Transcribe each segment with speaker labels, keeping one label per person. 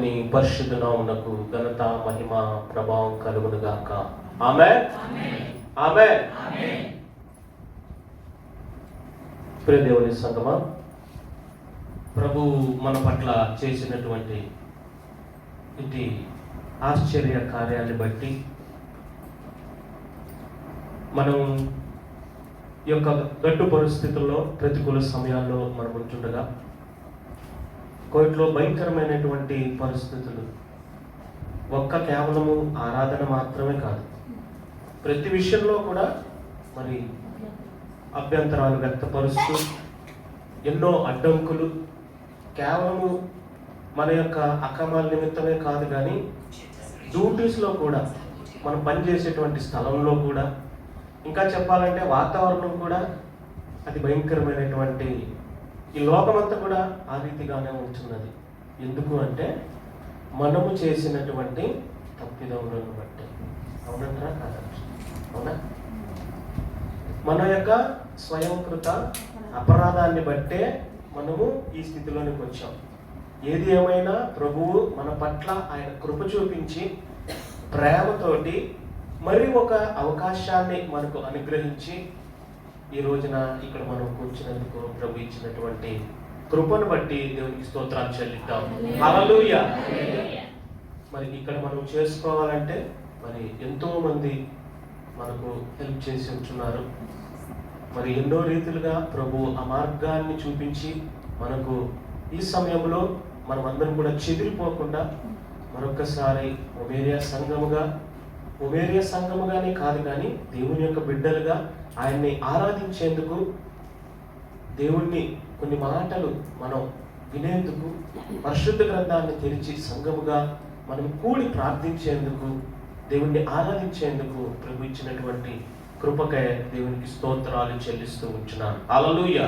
Speaker 1: దేవుని పరిశుద్ధ నామమునకు ఘనత మహిమ ప్రభావం కలుగును గాక. ఆమేన్. ఆమేన్. ప్రియ దేవుని సంగమా, ప్రభు మన పట్ల చేసినటువంటి ఇటు ఆశ్చర్య కార్యాన్ని బట్టి మనం ఈ యొక్క గడ్డు పరిస్థితుల్లో, ప్రతికూల సమయాల్లో మనం ఉంటుండగా కోవిడ్లో భయంకరమైనటువంటి పరిస్థితులు, కేవలము ఆరాధన మాత్రమే కాదు, ప్రతి విషయంలో కూడా మరి అభ్యంతరాలు వ్యక్తపరుస్తూ ఎన్నో అడ్డంకులు, కేవలము మన యొక్క అక్రమాల నిమిత్తమే కాదు కానీ డ్యూటీస్లో కూడా, మనం పనిచేసేటువంటి స్థలంలో కూడా, ఇంకా చెప్పాలంటే వాతావరణం కూడా అది భయంకరమైనటువంటి, ఈ లోకమంతా కూడా ఆ రీతిగానే ఉంటున్నది. ఎందుకు అంటే మనము చేసినటువంటి తప్పిదములను బట్టి. అవునంటారా కాదంట? అవునా? మన యొక్క స్వయంకృత అపరాధాన్ని బట్టే మనము ఈ స్థితిలోనికి వచ్చాం. ఏది ఏమైనా ప్రభువు మన పట్ల ఆయన కృప చూపించి ప్రేమతోటి మరి ఒక అవకాశాన్ని మనకు అనుగ్రహించి ఈ రోజున ఇక్కడ మనం కూర్చున్నందుకు ప్రభు ఇచ్చినటువంటి కృపను బట్టి దేవునికి స్తోత్రాలు చెల్లిద్దాం. హల్లెలూయా. మరి ఇక్కడ మనం చేసుకోవాలంటే మరి ఎంతో మంది మనకు హెల్ప్ చేసి ఉంటున్నారు. మరి ఎన్నో రీతిలుగా ప్రభు ఆ మార్గాన్ని చూపించి మనకు ఈ సమయంలో మనం అందరం కూడా చెదిరిపోకుండా మరొకసారి ఉమేరియా సంఘముగానే కాదు కానీ దేవుని యొక్క బిడ్డలుగా ఆయన్ని ఆరాధించేందుకు, దేవుణ్ణి కొన్ని మాటలు మనం వినేందుకు, పరిశుద్ధ గ్రంథాన్ని తెరిచి సంఘముగా మనం కూడి ప్రార్థించేందుకు, దేవుణ్ణి ఆరాధించేందుకు ప్రభు ఇచ్చినటువంటి కృపకై దేవునికి స్తోత్రాలు చెల్లిస్తూ ఉంటున్నాను. హల్లెలూయా.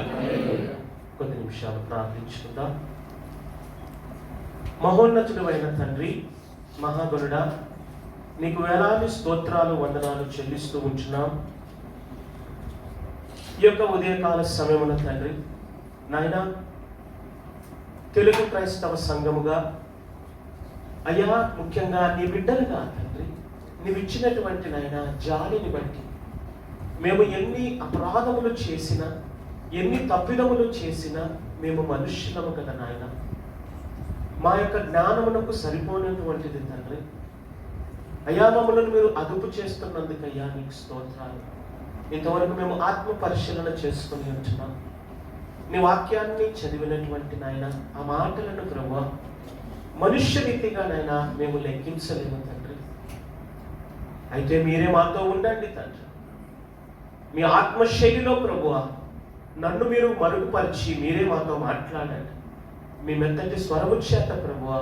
Speaker 1: కొద్ది నిమిషాలు ప్రార్థించుకుందాం. మహోన్నతుడు అయిన తండ్రి, మహాగణుడా, నీకు వేలాది స్తోత్రాలు, వందనాలు చెల్లిస్తూ ఉంటున్నాం. ఈ యొక్క ఉదయకాల సమయమున తండ్రి నాయన, తెలుగు క్రైస్తవ సంఘముగా అయ్యా, ముఖ్యంగా నీ బిడ్డలుగా తండ్రి, నీవు ఇచ్చినటువంటి నాయన జాలిని బట్టి మేము ఎన్ని అపరాధములు చేసినా, ఎన్ని తప్పిదములు చేసినా మేము మనుష్యులము కదా నాయన. మా యొక్క జ్ఞానమునకు సరిపోయినటువంటిది తండ్రి. అయ్యా, మమ్మల్ని మీరు అదుపు చేస్తున్నందుకు అయ్యా నీకు స్తోత్రాలు. ఇంతవరకు మేము ఆత్మ పరిశీలన చేసుకుని ఉంటున్నాం. నీ వాక్యాన్ని చదివినటువంటి నాయన ఆ మాటలను ప్రభువా మనుష్య రీతిగా నాయన మేము లెక్కించలేము తండ్రి. అయితే మీరే మాతో ఉండండి తండ్రి. మీ ఆత్మశైలిలో ప్రభువా నన్ను మీరు మరుగుపరిచి మీరే మాతో మాట్లాడండి. మీ మెత్తటి స్వరము చేత ప్రభువా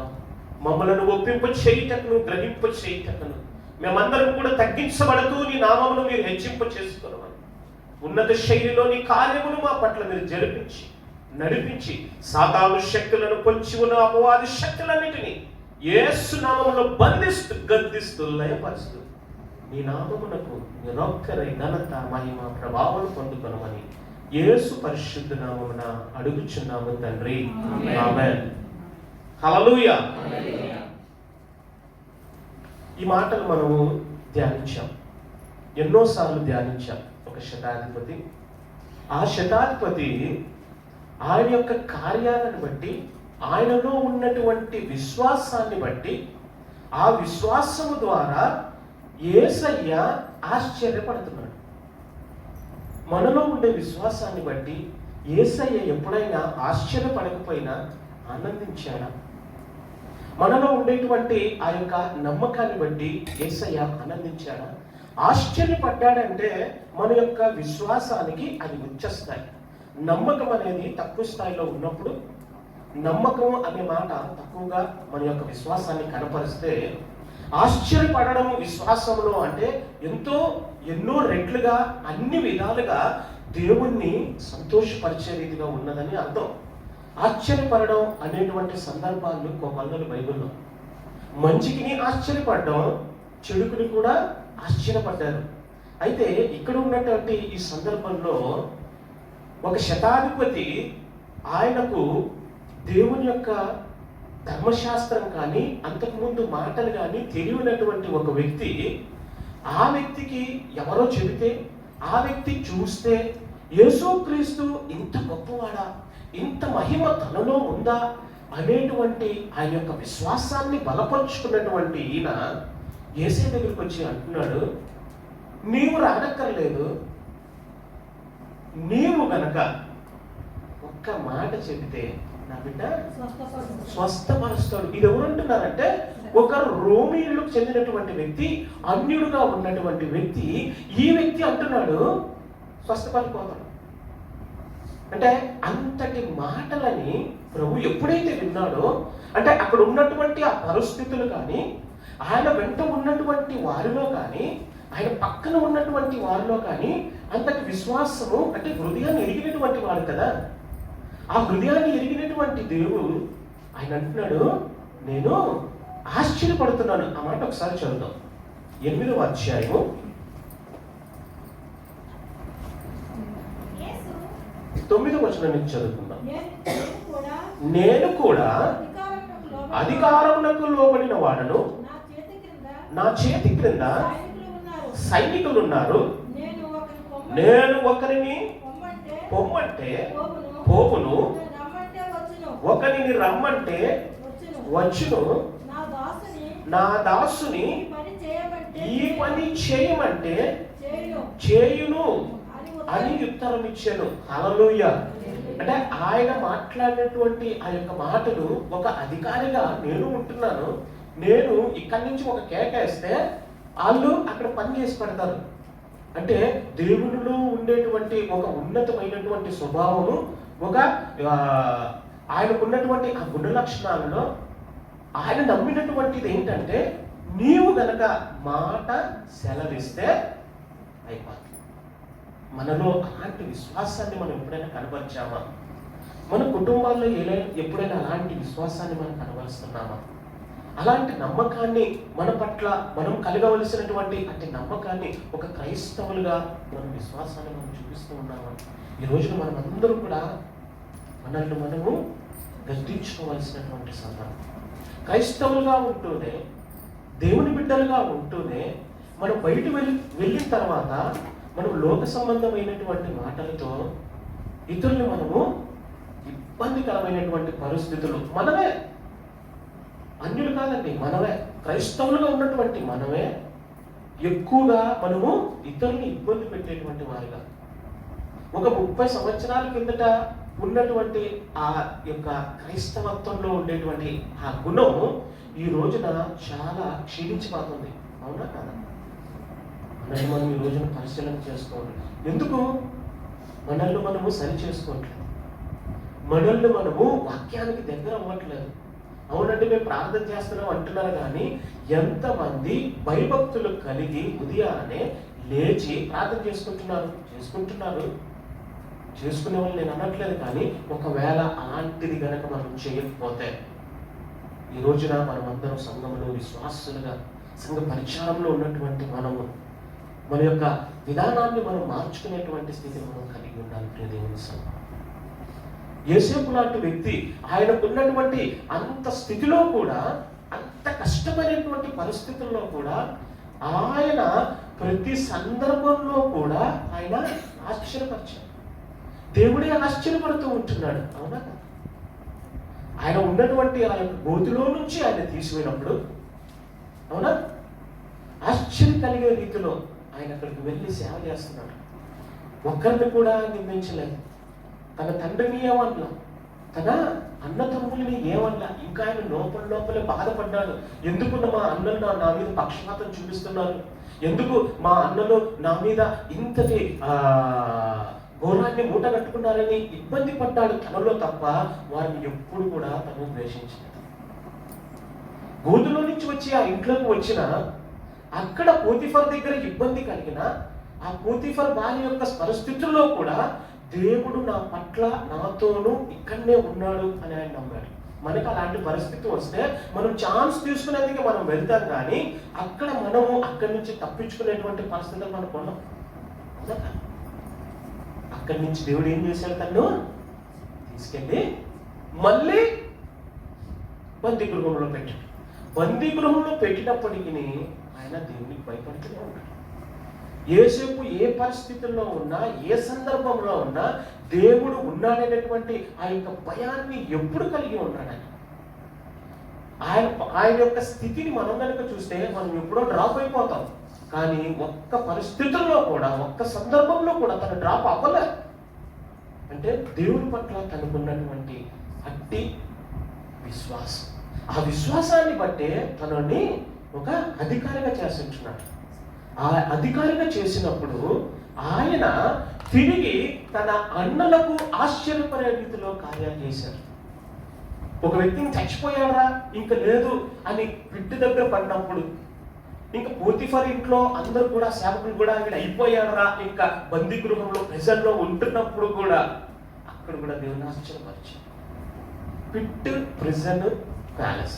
Speaker 1: మమ్మలను ఒప్పింప చేయుటకును, గ్రహింప చేయుటకును, మేమందరం కూడా తగ్గించబడుతూ నీ నామమును మీరు హెచ్చింప చేసుకోవాలి. ఉన్నత శైలిలో నీ కార్యమును మా పట్ల మీరు జరిపించి నడిపించి సాతాను శక్తులను పొంచి ఉన్న అపవాది శక్తులన్నిటినీ యేసు నామములో బంధిస్తూ, గద్దిస్తూ, లయపరుస్తూ నీ నామమునకు నిరొక్కరై ఘనత, మహిమ, ప్రభావం పొందుకొనమని యేసు పరిశుద్ధ నామమున అడుగుచున్నాము తండ్రి. ఆమేన్. హల్లెలూయా. ఈ మాటలు మనము ధ్యానించాం, ఎన్నోసార్లు ధ్యానించాం. ఒక శతాధిపతి, ఆ శతాధిపతి ఆయన యొక్క కార్యాలను బట్టి, ఆయనలో ఉన్నటువంటి విశ్వాసాన్ని బట్టి, ఆ విశ్వాసము ద్వారా యేసయ్య ఆశ్చర్యపడుతున్నాడు. మనలో ఉండే విశ్వాసాన్ని బట్టి యేసయ్య ఎప్పుడైనా ఆశ్చర్యపడకపోయినా ఆనందించాడా? మనలో ఉండేటువంటి ఆ యొక్క నమ్మకాన్ని బట్టి యేసయ్య ఆనందించాడా? ఆశ్చర్యపడ్డాడంటే మన యొక్క విశ్వాసానికి అది ఉచ్చస్థాయి. నమ్మకం అనేది తక్కువ స్థాయిలో ఉన్నప్పుడు, నమ్మకం అనే మాట తక్కువగా మన యొక్క విశ్వాసాన్ని కనపరిస్తే, ఆశ్చర్యపడడం విశ్వాసంలో అంటే ఎన్నో రెట్లుగా, అన్ని విధాలుగా దేవుణ్ణి సంతోషపరిచే రీతిగా ఉన్నదని అర్థం. ఆశ్చర్యపడడం అనేటువంటి సందర్భాలు కొన్నిళ్ళు బైబిల్లో. మంచికిని ఆశ్చర్యపడడం, చెడుకుని కూడా ఆశ్చర్యపడ్డారు. అయితే ఇక్కడ ఉన్నటువంటి ఈ సందర్భంలో ఒక శతాధిపతి ఆయనకు దేవుని యొక్క ధర్మశాస్త్రం కానీ అంతకుముందు మాటలు కానీ తెలియనటువంటి ఒక వ్యక్తి, ఆ వ్యక్తికి ఎవరో చెబితే, ఆ వ్యక్తి చూస్తే యేసుక్రీస్తు ఇంత గొప్పవాడా, ఇంత మహిమ తనలో ఉందా అనేటువంటి ఆయన యొక్క విశ్వాసాన్ని బలపరుచుకున్నటువంటి ఈయన యేసే దగ్గరికి వచ్చి అంటున్నాడు, నీవు రానక్కర్లేదు, నీవు గనక ఒక్క మాట చెబితే నా బిడ్డ స్వస్థపరుస్తాడు. ఇది ఎవరు అంటున్నారంటే ఒక రోమీయులకు చెందినటువంటి వ్యక్తి, అన్యుడుగా ఉన్నటువంటి వ్యక్తి, ఈ వ్యక్తి అంటున్నాడు స్వస్థపడిపోతాడు. అంటే అంతటి మాటలని ప్రభు ఎప్పుడైతే విన్నాడో, అంటే అక్కడ ఉన్నటువంటి ఆ పరిస్థితులు కానీ, ఆయన వెంట ఉన్నటువంటి వారిలో కానీ, ఆయన పక్కన ఉన్నటువంటి వారిలో కానీ అంతటి విశ్వాసము, అంటే హృదయాన్ని ఎరిగినటువంటి వాడు కదా, ఆ హృదయాన్ని ఎరిగినటువంటి దేవుడు ఆయన అంటున్నాడు, నేను ఆశ్చర్యపడుతున్నాను. ఆ మాట ఒకసారి చదువుదాం. 8వ అధ్యాయము 9వ వచనం నుంచి చదువుకుందాం. నేను కూడా అధికారమునకు లోబడిన వాడను, నా చేతి క్రింద సైనికులు ఉన్నారు. నేను ఒకరిని పొమ్మంటే పోవును, ఒకరిని రమ్మంటే వచ్చును, నా దాసుని ఈ పని చేయమంటే చేయును అని ఉత్తరం ఇచ్చాను. హల్లెలూయా. అంటే ఆయన మాట్లాడినటువంటి ఆ యొక్క మాటలు, ఒక అధికారిగా నేను ఉంటున్నాను, నేను ఇక్కడి నుంచి ఒక కేకేస్తే వాళ్ళు అక్కడ పని చేసి పెడతారు. అంటే దేవునిలో ఉండేటువంటి ఒక ఉన్నతమైనటువంటి స్వభావము, ఒక ఆయనకున్నటువంటి ఆ గుణ లక్షణాలలో ఆయన నమ్మినటువంటిది ఏంటంటే, నీవు గనక మాట సెలవిస్తే అయిపోతుంది. మనలో అలాంటి విశ్వాసాన్ని మనం ఎప్పుడైనా కనబరిచామా? మన కుటుంబాల్లో ఎప్పుడైనా అలాంటి విశ్వాసాన్ని మనం కనబరుస్తున్నామా? అలాంటి నమ్మకాన్ని మన పట్ల మనం కలగవలసినటువంటి అంటే నమ్మకాన్ని ఒక క్రైస్తవులుగా మన విశ్వాసాన్ని మనం చూపిస్తూ ఉన్నామా? ఈ రోజున మనం అందరూ కూడా మనల్ని మనము గద్దించుకోవలసినటువంటి సందర్భం. క్రైస్తవులుగా ఉంటూనే, దేవుని బిడ్డలుగా ఉంటూనే, మనం బయట వెళ్ళిన తర్వాత మనం లోక సంబంధమైనటువంటి మాటలతో ఇతరులు మనము ఇబ్బందికరమైనటువంటి పరిస్థితులు, మనమే, అన్యులు కాదండి, మనమే, క్రైస్తవులుగా ఉన్నటువంటి మనమే ఎక్కువగా మనము ఇతరులను ఇబ్బంది పెట్టేటువంటి వారిగా. ఒక 30 సంవత్సరాల కిందట ఉన్నటువంటి ఆ యొక్క క్రైస్తవత్వంలో ఉండేటువంటి ఆ గుణం ఈ రోజున చాలా క్షీణించిపోతుంది. అవునా కదా? మనల్ని మనం ఈ రోజున పరిశీలన చేసుకోవాలి. ఎందుకు మనల్ని మనము సరి చేసుకోవట్లేదు? మనల్ని మనము వాక్యానికి దగ్గర అవ్వట్లేదు. అవునండి, మేము ప్రార్థన చేస్తున్నాం అంటున్నారు, కానీ ఎంతమంది భయభక్తులు కలిగి ఉదయాన్నే లేచి ప్రార్థన చేసుకుంటున్నారు చేసుకునే వాళ్ళు నేను అనట్లేదు, కానీ ఒకవేళ అలాంటిది గనక మనం చేయకపోతే ఈ రోజున మనమందరం సంఘంలో విశ్వాసులుగా, సంఘ పరిచారంలో ఉన్నటువంటి మనము మన యొక్క విధానాన్ని మనం మార్చుకునేటువంటి స్థితిని మనం కలిగి ఉండాలి. ప్రియ దేవుని సంఘం, యోసేపు లాంటి వ్యక్తి ఆయనకున్నటువంటి అంత స్థితిలో కూడా, అంత కష్టమైనటువంటి పరిస్థితుల్లో కూడా ఆయన ప్రతి సందర్భంలో కూడా ఆయన ఆశ్చర్యపరిచాడు. దేవుడే ఆశ్చర్యపడుతూ ఉంటున్నాడు. అవునా? ఆయన ఉన్నటువంటి ఆ యొక్క గోతిలో నుంచి ఆయన తీసిపోయినప్పుడు, అవునా, ఆశ్చర్యం కలిగే రీతిలో ఆయన అక్కడికి వెళ్ళి సేవ చేస్తున్నాడు. ఒక్కరిని కూడా నిందించలేదు. తన తండ్రిని ఏమన్నా, తన అన్న తమ్ముల్ని ఏమన్నా, ఇంకా ఆయన లోపలే బాధపడ్డాడు. ఎందుకు మా అన్నలు నా మీద పక్షపాతం చూపిస్తున్నారు, ఎందుకు మా అన్నలు నా మీద ఇంతటి ఘోరాన్ని మూట కట్టుకున్నారని ఇబ్బంది పడ్డాడు తనలో తప్ప వారిని ఎప్పుడు కూడా తను ద్వేషించలేదు. గోతులో నుంచి వచ్చి ఆ ఇంట్లోకి వచ్చిన అక్కడ పోతిఫర్ దగ్గర ఇబ్బంది కలిగిన ఆ పోతిఫర్ భార్య యొక్క పరిస్థితుల్లో కూడా దేవుడు నా పట్ల నాతోనూ ఇక్కడనే ఉన్నాడు అని ఆయన నమ్మాడు. మనకు అలాంటి పరిస్థితి వస్తే మనం ఛాన్స్ తీసుకునేందుకు మనం వెళ్తాం, కానీ మనము అక్కడి నుంచి తప్పించుకునేటువంటి పరిస్థితులు మనకు ఉన్నాం. అక్కడి నుంచి దేవుడు ఏం చేశాడు? తను తీసుకెళ్ళి మళ్ళీ బందీ గృహంలో పెట్టాడు. బందీ గృహంలో పెట్టినప్పటికీ ఆయన దేవునికి భయపడుతూనే ఉన్నాడు. యోసేపు ఏ పరిస్థితుల్లో ఉన్నా, ఏ సందర్భంలో ఉన్నా దేవుడు ఉన్నాడనేటువంటి ఆ యొక్క భయాన్ని ఎప్పుడు కలిగి ఉన్నాడు ఆయన. ఆయన యొక్క స్థితిని మనం కనుక చూస్తే మనం ఎప్పుడో డ్రాప్ అయిపోతాం. కానీ ఒక్క పరిస్థితుల్లో కూడా, ఒక్క సందర్భంలో కూడా తను డ్రాప్ అవ్వలేదు. అంటే దేవుని పట్ల తనకున్నటువంటి అట్టి విశ్వాసం. ఆ విశ్వాసాన్ని బట్టే తనని ఒక అధికారిగా చేస్తుంటున్నాడు. ఆ అధికారిగా చేసినప్పుడు ఆయన తిరిగి తన అన్నలకు ఆశ్చర్యపడే రీతిలో కార్యాలు చేశారు. ఒక వ్యక్తిని చచ్చిపోయారా, ఇంకా లేదు అని పిట్టి దగ్గర పడినప్పుడు, ఇంకా పోతిఫర్ ఇంట్లో అందరూ కూడా సేవకులు కూడా ఇక్కడ అయిపోయారా, ఇంకా బందీ గృహంలో ప్రెజర్లో ఉంటున్నప్పుడు కూడా అక్కడ కూడా దేవుని ఆశ్చర్యపరిచారు. Pit prison palace.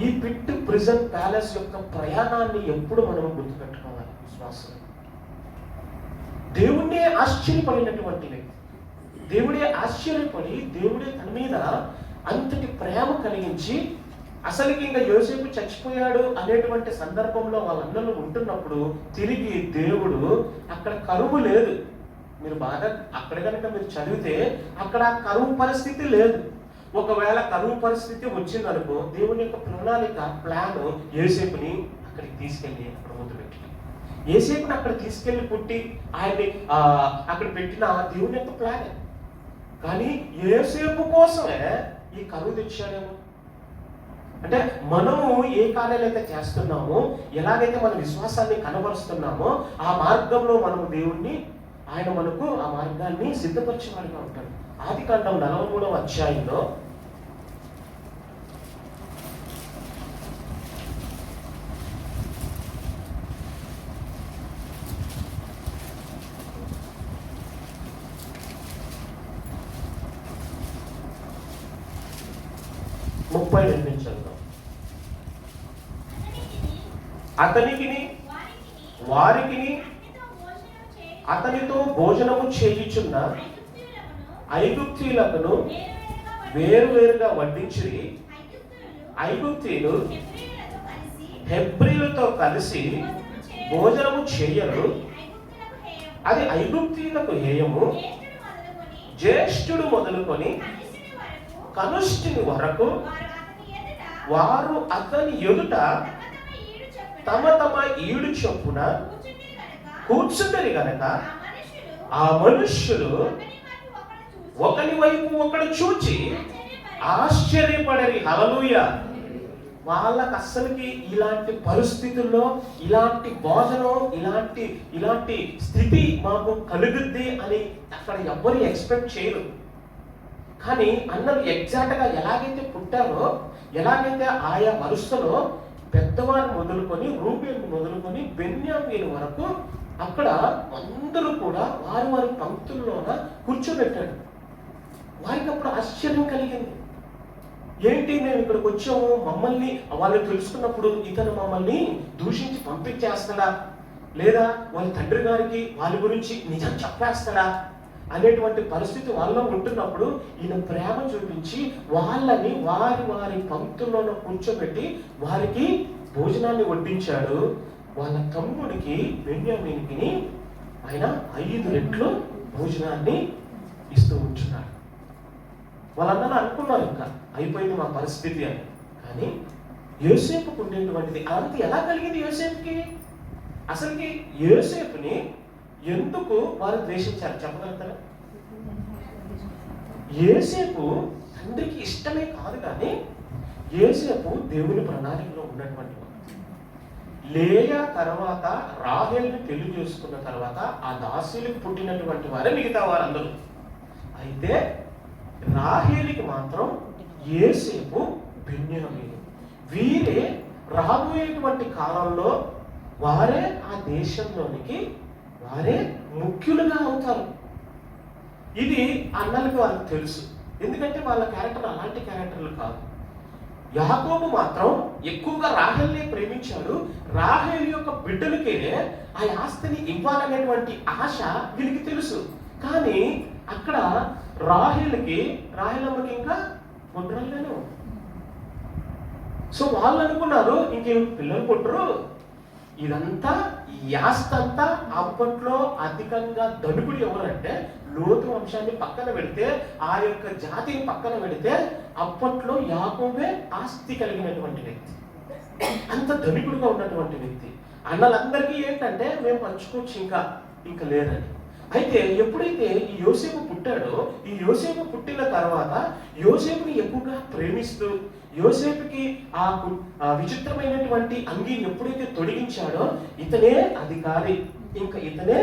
Speaker 1: ఈ పిట్ ప్రిజన్ ప్యాలెస్ యొక్క ప్రయాణాన్ని ఎప్పుడు మనం గుర్తుపెట్టుకోవాలి. విశ్వాసం దేవుడే ఆశ్చర్యపడినటువంటి వ్యక్తి. దేవుడే ఆశ్చర్యపడి దేవుడే తన మీద అంతటి ప్రేమ కలిగించి, అసలుకి ఇంకా యోసేపు చచ్చిపోయాడు అనేటువంటి సందర్భంలో వాళ్ళందరూ ఉంటున్నప్పుడు తిరిగి దేవుడు అక్కడ కరువు లేదు. మీరు బాగా అక్కడ కనుక మీరు చదివితే అక్కడ కరువు పరిస్థితి లేదు. ఒకవేళ కరువు పరిస్థితి వచ్చిందనుకో, దేవుని యొక్క ప్లాన్ యోసేపుని అక్కడికి తీసుకెళ్ళి అక్కడ ముందు పెట్టి, యోసేపుని అక్కడ తీసుకెళ్లి పుట్టి ఆయన్ని అక్కడ పెట్టిన దేవుని యొక్క ప్లాన్. కానీ యోసేపు కోసమే ఈ కరువు తెచ్చాడేమో. అంటే మనము ఏ కార్యాలు అయితే చేస్తున్నామో, ఎలాగైతే మన విశ్వాసాన్ని కనబరుస్తున్నామో ఆ మార్గంలో మనము దేవుణ్ణి, ఆయన మనకు ఆ మార్గాన్ని సిద్ధపరిచేవాడిగా ఉంటాడు. ఆదికాండం 43వ అధ్యాయంలో 32 నుంచి చదువుతాం. అతనికిని వారికిని అతనితో భోజనము చేయుచున్న ఐగుప్తీయులను వేరువేరుగా వడ్డించి, ఐగుప్తీయులు హెబ్రీలతో కలిసి భోజనము చేయరు. అది ఐగుప్తీయులకు హేయము. జ్యేష్ఠుడు మొదలుకొని కనుష్ఠుని వరకు వారు అతని ఎదుట తమ తమ ఈడు చొప్పున కూర్చుంటరి గనక ఆ మనుష్యులు ఒకని వైపు ఒకడు చూచి ఆశ్చర్యపడరి. హల్లెలూయా. వాళ్ళకి అస్సలకి ఇలాంటి పరిస్థితుల్లో ఇలాంటి భోజనం, ఇలాంటి స్థితి మాకు కలుగుద్ది అని అక్కడ ఎవ్వరు ఎక్స్పెక్ట్ చేయరు. కానీ అన్నలు ఎగ్జాక్ట్గా ఎలాగైతే పుట్టారో, ఎలాగైతే ఆయా వరుసలో పెద్దవారు మొదలుకొని, రూబేను మొదలుకొని బెన్యామీను వరకు అక్కడ అందరూ కూడా వారి వారి పంక్తుల్లోన కూర్చోబెట్టాడు. వారికి అప్పుడు ఆశ్చర్యం కలిగింది. ఏంటి, మేము ఇక్కడికి వచ్చాము, మమ్మల్ని వాళ్ళు తెలుసుకున్నప్పుడు ఇతను మమ్మల్ని దూషించి పంపించేస్తాడా, లేదా వాళ్ళ తండ్రి గారికి వాళ్ళ గురించి నిజం చెప్పేస్తాడా అనేటువంటి పరిస్థితి వాళ్ళలో ఉంటున్నప్పుడు ఈయన ప్రేమ చూపించి వాళ్ళని వారి వారి పంక్తుల్లోనూ కూర్చోబెట్టి వారికి భోజనాన్ని వడ్డించాడు. వాళ్ళ తమ్ముడికి బెన్యామీనుకి ఆయన 5 రెట్లు భోజనాన్ని ఇస్తూ ఉంటున్నాడు. వాళ్ళందరూ అనుకున్నారు ఇంకా అయిపోయింది మా పరిస్థితి అని. కానీ యోసేపుకు ఉండేటువంటిది అంత ఎలా కలిగింది యోసేపుకి? అసలుకి యోసేపుని ఎందుకు వారు ద్వేషించారు చెప్పగలుగుతారా? యోసేపు తండ్రికి ఇష్టమే కాదు, కానీ యోసేపు దేవుని ప్రణాళికలో ఉన్నటువంటి వాడు. లేయా తర్వాత రాహేలుని పెళ్లి చేసుకున్న తర్వాత ఆ దాసీలకు పుట్టినటువంటి వారే మిగతా వారందరూ. అయితే రాహేలుకి మాత్రం యోసేపు, బెన్యామీను వీరే రాబోయేటువంటి కాలంలో వారే ఆ దేశంలోనికి వారే ముఖ్యులుగా అవుతారు. ఇది అన్నలకు వాళ్ళకి తెలుసు. ఎందుకంటే వాళ్ళ క్యారెక్టర్ అలాంటి క్యారెక్టర్లు కాదు. యాకోబు మాత్రం ఎక్కువగా రాహేలునే ప్రేమించాడు. రాహేలు యొక్క బిడ్డలకే ఆ ఆస్తిని ఇవ్వాలనేటువంటి ఆశ వీరికి తెలుసు. కానీ అక్కడ రాహేలమ్మకి ఇంకా గుండ్రల్లోనే ఉంది. సో వాళ్ళు అనుకున్నారు ఇంకేం పిల్లలు పుట్టరు, ఇదంతా ఈ ఆస్తి అంతా అప్పట్లో అధికంగా ధనికుడు ఎవరంటే లోతు వంశాన్ని పక్కన పెడితే, ఆ యొక్క జాతిని పక్కన పెడితే అప్పట్లో యాకోబే ఆస్తి కలిగినటువంటి వ్యక్తి, అంత ధనికుడుగా ఉన్నటువంటి వ్యక్తి. అన్నలందరికీ ఏంటంటే మేము పంచుకోవచ్చు ఇంకా లేదని. అయితే ఎప్పుడైతే ఈ యోసేపు పుట్టాడో, ఈ యోసేపు పుట్టిన తర్వాత యోసేపుని ఎక్కువగా ప్రేమిస్తూ యోసేపుకి ఆ విచిత్రమైనటువంటి అంగీని ఎప్పుడైతే తొలగించాడో ఇతనే అధికారి, ఇంకా ఇతనే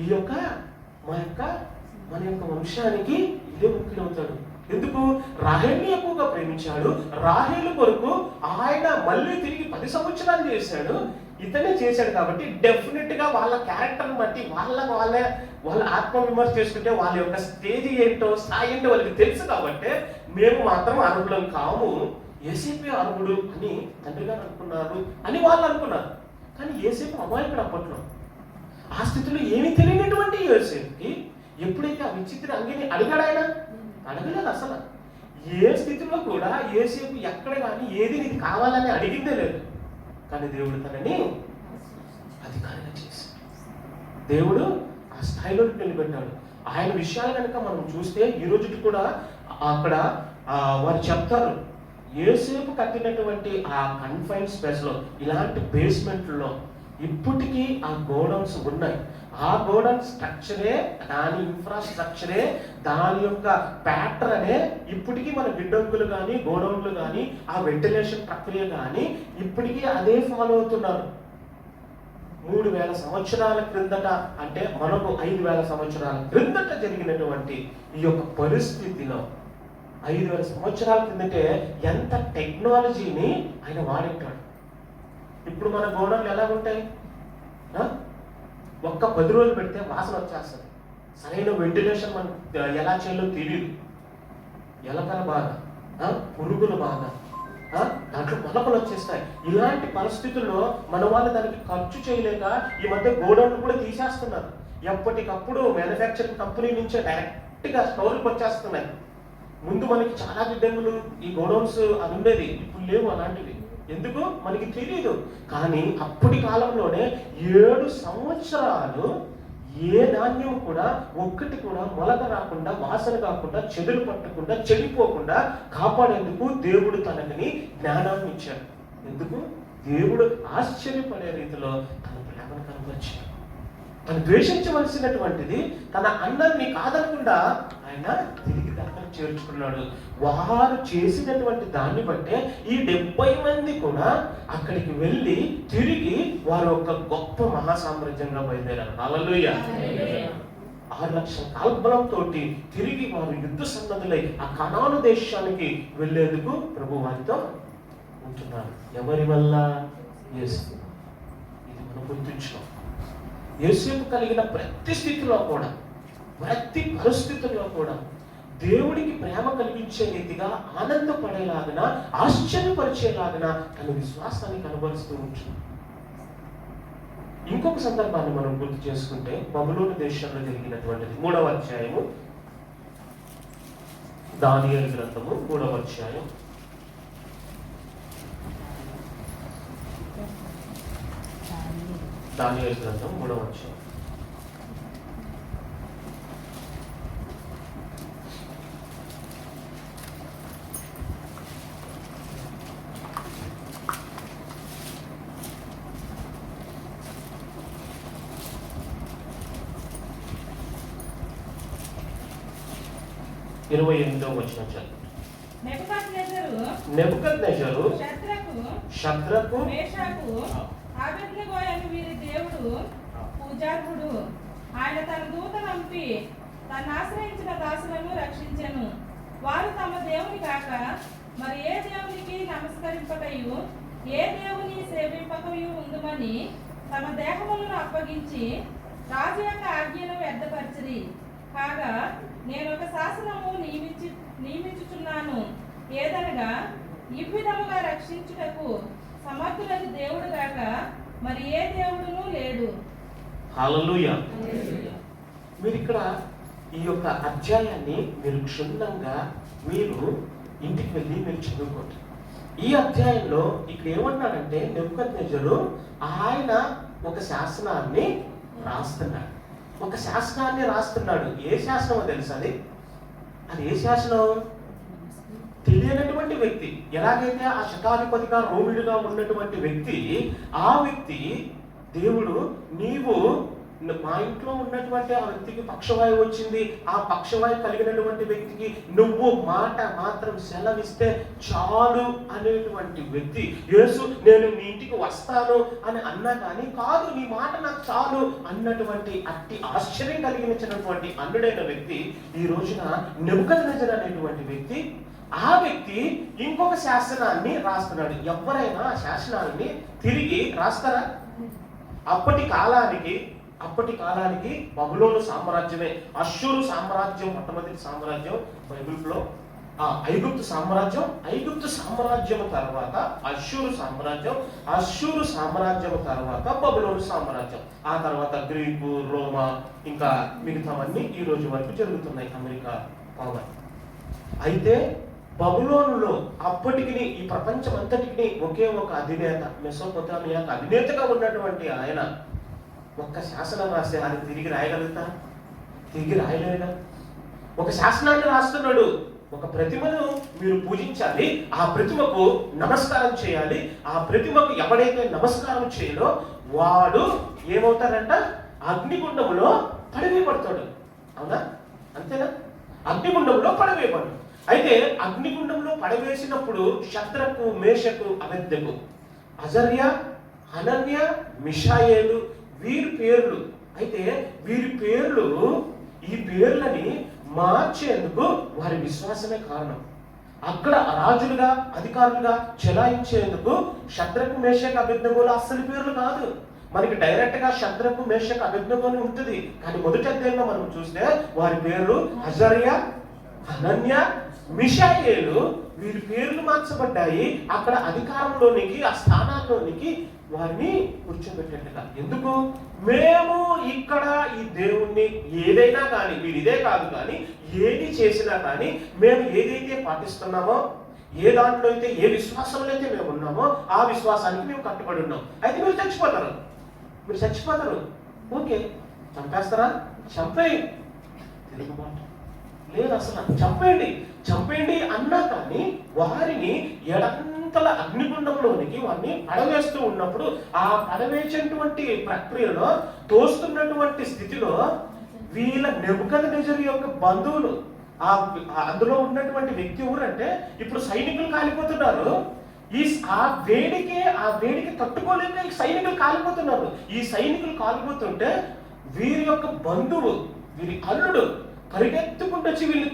Speaker 1: ఈ యొక్క మన యొక్క వంశానికి ఇదే ముఖ్యుడవుతాడు. ఎందుకు? రాహేల్ని ఎక్కువగా ప్రేమించాడు. రాహేలు కొరకు ఆయన మళ్ళీ తిరిగి 10 సంవత్సరాలు చేశాడు. ఇతనే చేశాడు కాబట్టి డెఫినెట్ గా వాళ్ళ క్యారెక్టర్ని బట్టి వాళ్ళ ఆత్మ విమర్శ చేసుకుంటే వాళ్ళ యొక్క స్టేజ్ ఏంటో స్థాయి ఏంటో వాళ్ళకి తెలుసు. కాబట్టి మేము మాత్రం అర్హులం కాము, యోసేపే అర్హుడు అని తండ్రి గారు అనుకున్నారు అని వాళ్ళు అనుకున్నారు. కానీ యోసేపు అమాయకుడు అప్పట్లో. ఆ స్థితిలో ఏమీ తెలియనటువంటి యోసేపుకి ఎప్పుడైతే ఆ విచిత్ర అంగిని అడిగాడు, ఆయన అడగలేదు అసలు. ఏ స్థితిలో కూడా యోసేపు ఎక్కడ కానీ ఏది నీకు కావాలని అడిగిందే లేదు. కానీ దేవుడు తనని అధికారిగా చేశాడు. దేవుడు ఆ స్థాయిలో నిలబెట్టాడు. ఆయన విషయాలు కనుక మనం చూస్తే ఈ రోజుకి కూడా అక్కడ వారు చెప్తారు, యోసేపు కట్టినటువంటి ఆ కన్ఫైన్ స్పేస్ లో ఇలాంటి బేస్మెంట్లో ఇప్పటికీ ఆ గోడౌన్స్ ఉన్నాయి. ఆ గోడౌన్ స్ట్రక్చరే, దాని ఇన్ఫ్రాస్ట్రక్చరే, దాని యొక్క ప్యాటర్నే ఇప్పటికీ మన గిడ్డంగులు కానీ గోడౌన్లు కానీ ఆ వెంటిలేషన్ ప్రక్రియ కానీ ఇప్పటికీ అదే ఫాలో అవుతున్నారు. 3000 సంవత్సరాల క్రిందట, అంటే మనకు 5000 సంవత్సరాల క్రిందట జరిగినటువంటి ఈ యొక్క పరిస్థితిలో 5000 సంవత్సరాల క్రిందటే ఎంత టెక్నాలజీని ఆయన వాడింటాడు. ఇప్పుడు మన గోడౌన్లు ఎలా ఉంటాయి? ఒక్క 10 రోజులు పెడితే వాసన వచ్చేస్తుంది. సరైన వెంటిలేషన్ మనం ఎలా చేయాలో తెలియదు. ఎలకల బాగా, పురుగుల బాగా, దాంట్లో మొలకలు వచ్చేస్తాయి. ఇలాంటి పరిస్థితుల్లో మన వాళ్ళు దానికి ఖర్చు చేయలేక ఈ మధ్య గోడౌన్లు కూడా తీసేస్తున్నారు. ఎప్పటికప్పుడు మ్యానుఫ్యాక్చరింగ్ కంపెనీ నుంచే డైరెక్ట్గా స్టోర్లకు వచ్చేస్తున్నాయి. ముందు మనకి చాలా గిడ్డంగులు ఈ గోడౌన్స్ అది ఉండేది, ఇప్పుడు లేవు అలాంటివి. ఎందుకు మనకి తెలియదు. కానీ అప్పటి కాలంలోనే 7 సంవత్సరాలు ఏ ధాన్యం కూడా ఒక్కటి కూడా మొలక రాకుండా, వాసన కాకుండా, చెదులు పట్టకుండా, చెడిపోకుండా కాపాడేందుకు దేవుడు తనని జ్ఞానాన్ని ఇచ్చాడు. ఎందుకు? దేవుడు ఆశ్చర్యపడే రీతిలో తన ప్రేమను కనపరిచాడు. తను ద్వేషించవలసినటువంటిది తన అన్నల్ని కాదనకుండా ఆయన తిరిగి దగ్గర చేర్చుకున్నాడు. వారు చేసినటువంటి దాన్ని బట్టే ఈ 70 మంది కూడా అక్కడికి వెళ్ళి తిరిగి వారు ఒక గొప్ప మహాసామ్రాజ్యంగా బయలుదేరారు. హల్లెలూయా. 6 లక్షల కాల్బలంతో తిరిగి వారు యుద్ధ సన్నద్ధులై ఆ కనాను దేశానికి వెళ్ళేందుకు ప్రభు వారితో ఉంటున్నారు. ఎవరి వల్ల? యేసు. ఇది మనం గుర్తుంచుకోవాలి. యేసుకు కలిగిన ప్రతి స్థితిలో కూడా, ప్రతి పరిస్థితుల్లో కూడా దేవుడికి ప్రేమ కలిగించే రీతిగా, ఆనందపడేలాగా, ఆశ్చర్యపరిచేలాగా తన విశ్వాసాన్ని కనబరుస్తూ ఉంటుంది. ఇంకొక సందర్భాన్ని మనం గుర్తు చేసుకుంటే బబులోను దేశంలో జరిగినటువంటిది 3వ అధ్యాయము, దానియేలు గ్రంథము 3వ అధ్యాయం. దానియేలు గ్రంథం 3వ అధ్యాయం. ఇరవై 28వ వచనం చదువు. నెబుకద్నెజరు షద్రకు
Speaker 2: మేషాకు అబేద్నెగో అను వీరి దేవుడు పూజార్హుడు. ఆయన తన దూతను పంపి తను ఆశ్రయించిన దాసులను రక్షించెను. వారు తమ దేవుని కాక మరి ఏ దేవునికి నమస్కరింపకయు ఏ దేవుని సేవింపకయు ఉందుమని తమ దేహములను అప్పగించి రాజు యొక్క ఆజ్ఞను వ్యర్థపరిచిరి. కాగా నేను ఒక శాసనము నియమించుచున్నాను, ఏదనగా ఈ విధముగా రక్షించుటకు సమర్థులకు దేవుడు గాక మరి ఏ దేవుడును లేడు.
Speaker 1: హల్లెలూయా. మీరు ఇక్కడ ఈ యొక్క అధ్యాయాన్ని మీరు క్షుణ్ణంగా మీరు ఇంటికి వెళ్ళి మీరు చదువుకోండి. ఈ అధ్యాయంలో ఇక్కడ ఏమన్నాడంటే నెబుకద్నెజరు ఆయన ఒక శాసనాన్ని రాస్తున్నాడు. ఒక శాసనాన్ని రాస్తున్నాడు. ఏ శాసనమో తెలుసా? అది ఏ శాసనం? తెలియనటువంటి వ్యక్తి, ఎలాగైతే ఆ శతాధిపతిగా రోమిడుగా ఉన్నటువంటి వ్యక్తి, ఆ వ్యక్తి దేవుడు నీవు మా ఇంట్లో ఉన్నటువంటి ఆ వ్యక్తికి పక్షవాయు వచ్చింది, ఆ పక్షవాయు కలిగినటువంటి వ్యక్తికి నువ్వు మాట మాత్రం సెలవిస్తే చాలు అనేటువంటి వ్యక్తి, యేసు నేను మీ ఇంటికి వస్తాను అని అన్నా కానీ కాదు నీ మాట నాకు చాలు అన్నటువంటి అట్టి ఆశ్చర్యం కలిగించినటువంటి అన్నుడైన వ్యక్తి ఈ రోజున నెబుకద్నెజరు అనేటువంటి వ్యక్తి, ఆ వ్యక్తి ఇంకొక శాసనాన్ని రాస్తున్నాడు. ఎవరైనా ఆ శాసనాన్ని తిరిగి రాస్తారా? అప్పటి కాలానికి బబులోను సామ్రాజ్యమే, అష్షూరు సామ్రాజ్యం మొట్టమొదటి సామ్రాజ్యం బైబిల్లో. ఐగుప్తు సామ్రాజ్యం తర్వాత అష్షూరు సామ్రాజ్యం తర్వాత బబులోను సామ్రాజ్యం, ఆ తర్వాత గ్రీకు, రోమా, ఇంకా మిగతావన్నీ ఈ రోజు వరకు జరుగుతున్నాయి, అమెరికా పవర్. అయితే బబులోనులో అప్పటికి ఈ ప్రపంచం అంతటికి ఒకే ఒక అధినేత, మెసోపొతామియాకు అధినేతగా ఉన్నటువంటి ఆయన ఒక్క శాసనం రాస్తే అది తిరిగి రాయగలుగుతా? తిరిగి రాయలేరుగా. ఒక శాసనాన్ని రాస్తున్నాడు. ఒక ప్రతిమను మీరు పూజించాలి, ఆ ప్రతిమకు నమస్కారం చేయాలి, ఆ ప్రతిమకు ఎవడైతే నమస్కారం చేయడో వాడు ఏమవుతాడంట? అగ్నిగుండంలో పడవేయబడతాడు. అవునా? అంతేనా? అగ్నిగుండంలో పడవేయబడు. అయితే అగ్నిగుండంలో పడవేసినప్పుడు శద్రకు, మేషకు, అబేద్నెగో, అజర్యా, హనన్య, మిషాయేలు వీరి పేర్లు. అయితే వీరి పేర్లు, ఈ పేర్లని మార్చేందుకు వారి విశ్వాసమే కారణం. అక్కడ రాజులుగా, అధికారులుగా చెలాయించేందుకు శద్రకు, మేషకు, అబేద్నెగోలు అస్సలు పేర్లు కాదు. మనకి డైరెక్ట్ గా శద్రకు, మేషకు, అబేద్నెగో అని ఉంటుంది. కానీ మొదటి అధ్యాయంలో మనం చూస్తే వారి పేర్లు అజర్యా, హనన్య, మిషాయేలు వీరి పేర్లు మార్చబడ్డాయి. అక్కడ అధికారంలోనికి, ఆ స్థానాల్లోనికి వారిని కూర్చోబెట్టేట్టుగా. ఎందుకు? మేము ఇక్కడ ఈ దేవుణ్ణి ఏదైనా కానీ, మీరు ఇదే కాదు కానీ ఏది చేసినా కానీ మేము ఏదైతే పాటిస్తున్నామో, ఏ దాంట్లో అయితే, ఏ విశ్వాసంలో అయితే మేము ఉన్నామో ఆ విశ్వాసానికి మేము కట్టుబడి ఉన్నాం. అయితే మీరు చచ్చిపోతారు. ఓకే, చంపేస్తారా? చంపేయండి. తిరుగుబాటు లేదు అసలు. చంపేయండి అన్నా కానీ వారిని ఎడంతల అగ్నిగుండంలోనికి వారిని పడవేస్తూ ఉన్నప్పుడు, ఆ పడవేసేటువంటి ప్రక్రియలో తోస్తున్నటువంటి స్థితిలో వీళ్ళ నెబుకద్నెజరు యొక్క బంధువులు, అందులో ఉన్నటువంటి వ్యక్తి ఎవరంటే ఇప్పుడు సైనికులు కాలిపోతున్నారు. ఆ వేడికి తట్టుకోలేక ఈ సైనికులు కాలిపోతున్నారు. ఈ సైనికులు కాలిపోతుంటే వీరి యొక్క బంధువు, వీరి అల్లుడు పరిగెత్తుకుంటూ వచ్చి వీళ్ళు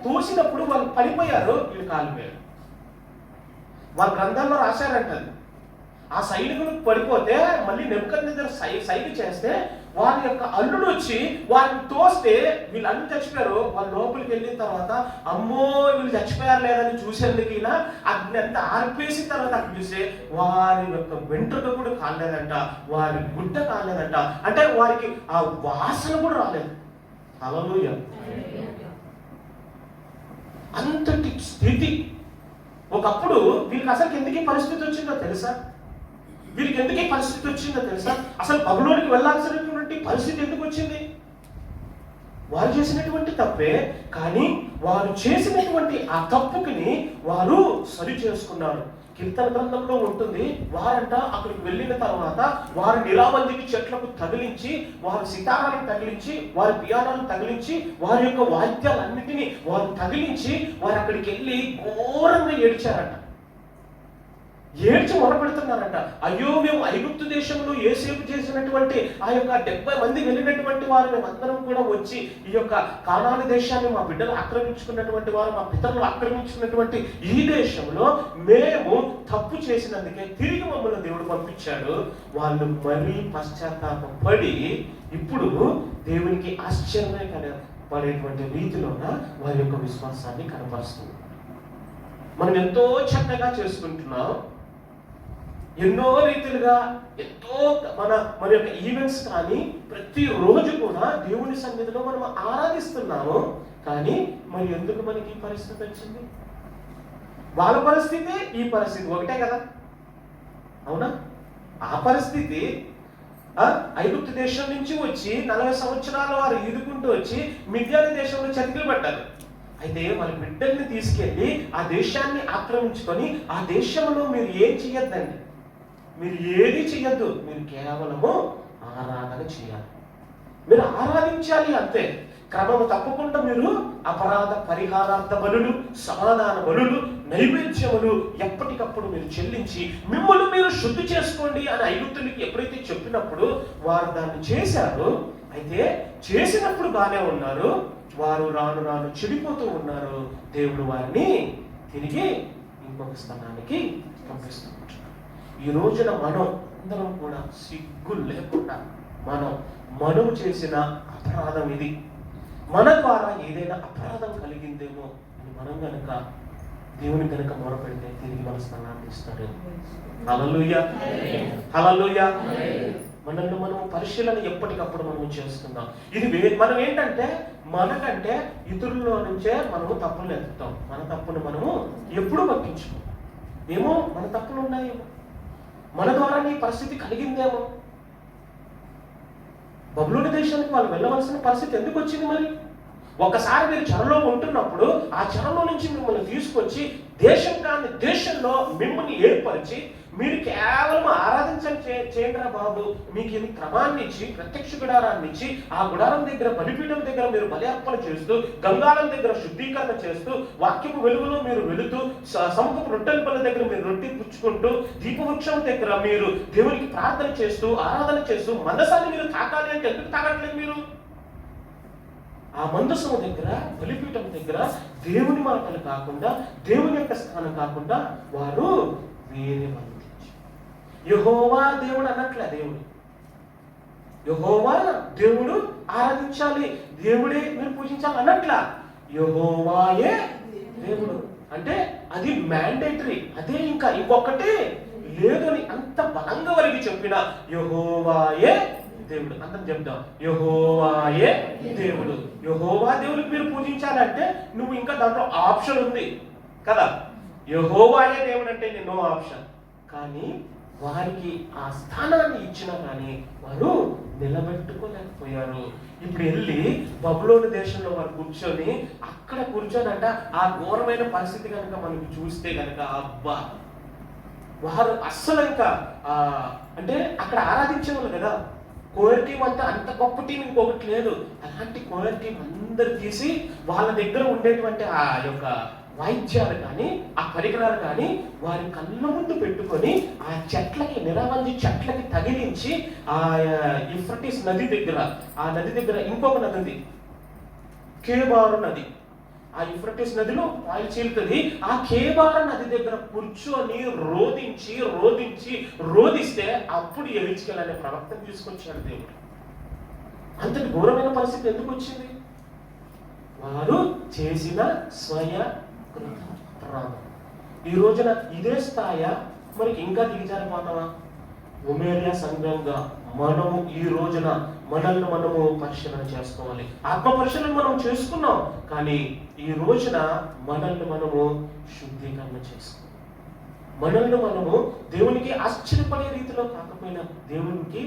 Speaker 1: తోసినప్పుడు వాళ్ళు పడిపోయారు, వీళ్ళు కాలిపోయారు. వాళ్ళ గ్రంథాల్లో రాశారంటది. ఆ సైనికులు పడిపోతే మళ్ళీ నెబుకద్నెజరు సైగ చేస్తే వారి యొక్క అల్లుడు వచ్చి వారిని తోస్తే వీళ్ళు అన్ని చచ్చిపోయారు. వాళ్ళు లోపలికి వెళ్ళిన తర్వాత అమ్మో వీళ్ళు చచ్చిపోయారు లేదని చూసేందుకు ఇలా అగ్ని అంతా ఆర్పేసిన తర్వాత అక్కడ చూస్తే వారి యొక్క వెంట్రుక కూడా కాలేదంట, వారి గుడ్డ కాలేదంట. అంటే వారికి ఆ వాసన కూడా రాలేదు. హల్లెలూయా. అంతటి స్థితి. ఒకప్పుడు వీళ్ళకి అసలు ఎందుకు పరిస్థితి వచ్చిందో తెలుసా? అసలు బబులోనికి వెళ్ళాల్సినటువంటి పరిస్థితి ఎందుకు వచ్చింది? వారు చేసినటువంటి తప్పే, కానీ వారు చేసినటువంటి ఆ తప్పుకి వారు సరి చేసుకున్నారు. కీర్తన గ్రంథంలో ఉంటుంది, వారంట అక్కడికి వెళ్ళిన తర్వాత వారు నిరాబంధికి చెట్లకు తగిలించి, వారి సితారాలను తగిలించి, వారి పియానాలను తగిలించి, వారి యొక్క వాయిద్యాలన్నిటినీ వారు తగిలించి వారు అక్కడికి వెళ్ళి ఘోరంగా ఏడ్చారంట. ఏడ్చి మొరపెడుతున్నారంట. అయ్యో మేము ఐగుప్తు దేశంలో యోసేపు చేసినటువంటి ఆ యొక్క 70 మంది వెళ్ళినటువంటి వారు మేమందరం కూడా వచ్చి ఈ యొక్క కానాను దేశాన్ని మా బిడ్డలు ఆక్రమించుకున్నటువంటి వారు, మా పితరులు ఆక్రమించుకున్నటువంటి ఈ దేశంలో మేము తప్పు చేసినందుకే తిరిగి మమ్మల్ని దేవుడు పంపించాడు. వాళ్ళు మరీ పశ్చాత్తాపడి ఇప్పుడు దేవునికి ఆశ్చర్యం పడేటువంటి రీతిలోన వారి యొక్క విశ్వాసాన్ని కనపరుస్తుంది. మనం ఎంతో చక్కగా చేసుకుంటున్నాం, ఎన్నో రీతిలుగా ఎంతో మన యొక్క ఈవెంట్స్ కానీ ప్రతిరోజు కూడా దేవుని సన్నిధిలో మనం ఆరాధిస్తున్నాము. కానీ మరి ఎందుకు మనకి ఈ పరిస్థితి వచ్చింది? వాళ్ళ పరిస్థితి ఈ పరిస్థితి ఒకటే కదా, అవునా? ఆ పరిస్థితి ఐగుప్తు దేశం నుంచి వచ్చి 40 సంవత్సరాలు వారు ఈదుకుంటూ వచ్చి మిద్యాను దేశంలో చతికిలు పడ్డారు. అయితే వాళ్ళ బిడ్డల్ని తీసుకెళ్ళి ఆ దేశాన్ని ఆక్రమించుకొని ఆ దేశంలో మీరు ఏం చెయ్యొద్దండి, మీరు ఏది చెయ్యొద్దు, మీరు కేవలము ఆరాధన చేయాలి, మీరు ఆరాధించాలి అంతే. క్రమము తప్పకుండా మీరు అపరాధ పరిహారార్థ బలులు, సమాధాన బలులు, నైవేద్యములు ఎప్పటికప్పుడు మీరు చెల్లించి మిమ్మల్ని మీరు శుద్ధి చేసుకోండి అని ఐగుప్తులకి ఎప్పుడైతే చెప్పినప్పుడు వారు దాన్ని చేశారు. అయితే చేసినప్పుడు బాగానే ఉన్నారు, వారు రాను రాను చెడిపోతూ ఉన్నారు. దేవుడు వారిని తిరిగి ఇంకొక స్థానానికి పంపిస్తున్నారు. ఈ రోజున మనం అందరం కూడా సిగ్గు లేకుండా మనం చేసిన అపరాధం ఇది, మన ద్వారా ఏదైనా అపరాధం కలిగిందేమో అని మనం గనక దేవుని గనక మొరపెడితే తిరిగి మన స్థానాన్ని ఇస్తాడు. హల్లెలూయా, హల్లెలూయా. మనల్ని మనం పరిశీలన ఎప్పటికప్పుడు మనం చేస్తున్నాం. ఇది మనం ఏంటంటే మనకంటే ఇతరుల్లో నుంచే మనము తప్పులు ఎత్తుతాం. మన తప్పును మనము ఎప్పుడు పట్టించుకోం. ఏమో మన తప్పులు ఉన్నాయేమో, మన ద్వారా నీ పరిస్థితి కలిగిందేమో. బబులోను దేశానికి వాళ్ళు వెళ్ళవలసిన పరిస్థితి ఎందుకు వచ్చింది? మరి ఒకసారి మీరు చెరలో ఉంటున్నప్పుడు ఆ చెరలో నుంచి మిమ్మల్ని తీసుకొచ్చి దేశం కాని దేశంలో మిమ్మల్ని ఏర్పరిచి మీరు కేవలం చేయండిరా బాబు, మీకు ఇది క్రమాన్ని ఇచ్చి ప్రత్యక్ష గుడారాన్ని ఇచ్చి ఆ గుడారం దగ్గర బలిపీఠం దగ్గర మీరు బలి అర్పణ చేస్తూ, గంగాళం దగ్గర శుద్ధీకరణ చేస్తూ, వాక్యపు వెలుగులో మీరు వెళుతూ, సముఖపు రొట్టెల పళ్ళ దగ్గర మీరు రొట్టె పుచ్చుకుంటూ, దీపవృక్షం దగ్గర మీరు దేవునికి ప్రార్థన చేస్తూ, ఆరాధన చేస్తూ, మందసాన్ని మీరు తాకాలి అంటే ఎందుకు తాగట్లేదు? మీరు ఆ మందసము దగ్గర, బలిపీఠం దగ్గర దేవుని మాటలు కాకుండా, దేవుని యొక్క స్థానం కాకుండా వారు వేరే వాళ్ళు యెహోవా దేవుడు అనట్లే. యెహోవా దేవుడు ఆరాధించాలి, దేవుడే మీరు పూజించాలి అనట్లా. యెహోవాయే దేవుడు అంటే అది మ్యాండేటరీ, అదే ఇంకా ఇంకొకటి లేదు అని అంత బలంగా వరకు చెప్పిన యెహోవాయే దేవుడు. అందరం చెప్తాం, యెహోవాయే దేవుడు. యెహోవా దేవుడికి మీరు పూజించాలంటే నువ్వు ఇంకా దాంట్లో ఆప్షన్ ఉంది కదా. యెహోవాయే దేవుడు అంటే నో ఆప్షన్. కానీ వారికి ఆ స్థానాన్ని ఇచ్చినా కానీ వారు నిలబెట్టుకోలేకపోయారు. ఇప్పుడు వెళ్ళి బబులోను దేశంలో వారు కూర్చొని అక్కడ కూర్చోనంట ఆ ఘోరమైన పరిస్థితి కనుక మనకి చూస్తే కనుక అబ్బా, వారు అస్సలు ఇంకా అంటే అక్కడ ఆరాధించేవాళ్ళు కదా. కోయర్ టీం అంతా అంత గొప్ప టీం ఇంకొకటి లేదు. అలాంటి కోయర్ టీం అందరు తీసి వాళ్ళ దగ్గర ఉండేటువంటి ఆ యొక్క వాయిద్యాలు కానీ ఆ పరికరాలు కానీ వారి కళ్ళ ముందు పెట్టుకొని ఆ చెట్లకి నిరవంజి చెట్లకి తగిలించి ఆ యూఫ్రటీస్ నది దగ్గర, ఆ నది దగ్గర ఇంకొక నది ఉంది, కేబారు నది. ఆ యూఫ్రటీస్ నదిలో ఆయిల్ చీలుతుంది. ఆ కేబారు నది దగ్గర కూర్చొని రోధిస్తే అప్పుడు ఎలిచికెల్ అనే ప్రవక్తను తీసుకొచ్చాడు దేవుడు. అంతటి ఘోరమైన పరిస్థితి ఎందుకు వచ్చింది? వారు చేసిన స్వయ అపరాధం. ఈ రోజున ఇదే స్థాయి మనకి ఇంకా దిగజారిపోతామా? ఉమేరియా సంఘంగా మనము ఈ రోజున మనల్ని మనము పరిశీలన చేసుకోవాలి. ఆత్మ పరిశీలన మనం చేసుకున్నాం, కానీ ఈ రోజున మనల్ని మనము శుద్ధీకరణ చేసుకోవాలి. మనల్ని మనము దేవునికి ఆశ్చర్యపడే రీతిలో కాకపోయినా, దేవునికి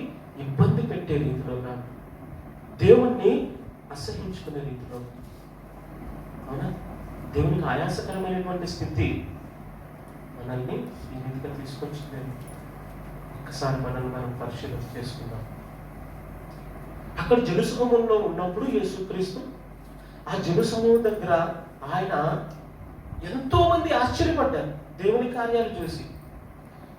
Speaker 1: ఇబ్బంది పెట్టే రీతిలో కాదు, దేవుణ్ణి అసహించుకునే రీతిలో, అవునా, దేవునికి ఆయాసకరమైనటువంటి స్థితి మనల్ని ఈ రీతిగా తీసుకొచ్చింది. ఒకసారి మనల్ని మనం పరిశీలన చేసుకుందాం. అక్కడ జెరూసలేములో ఉన్నప్పుడు యేసుక్రీస్తు ఆ జెరూసలేము దగ్గర ఆయన ఎంతో మంది ఆశ్చర్యపడ్డారు దేవుని కార్యాలు చూసి.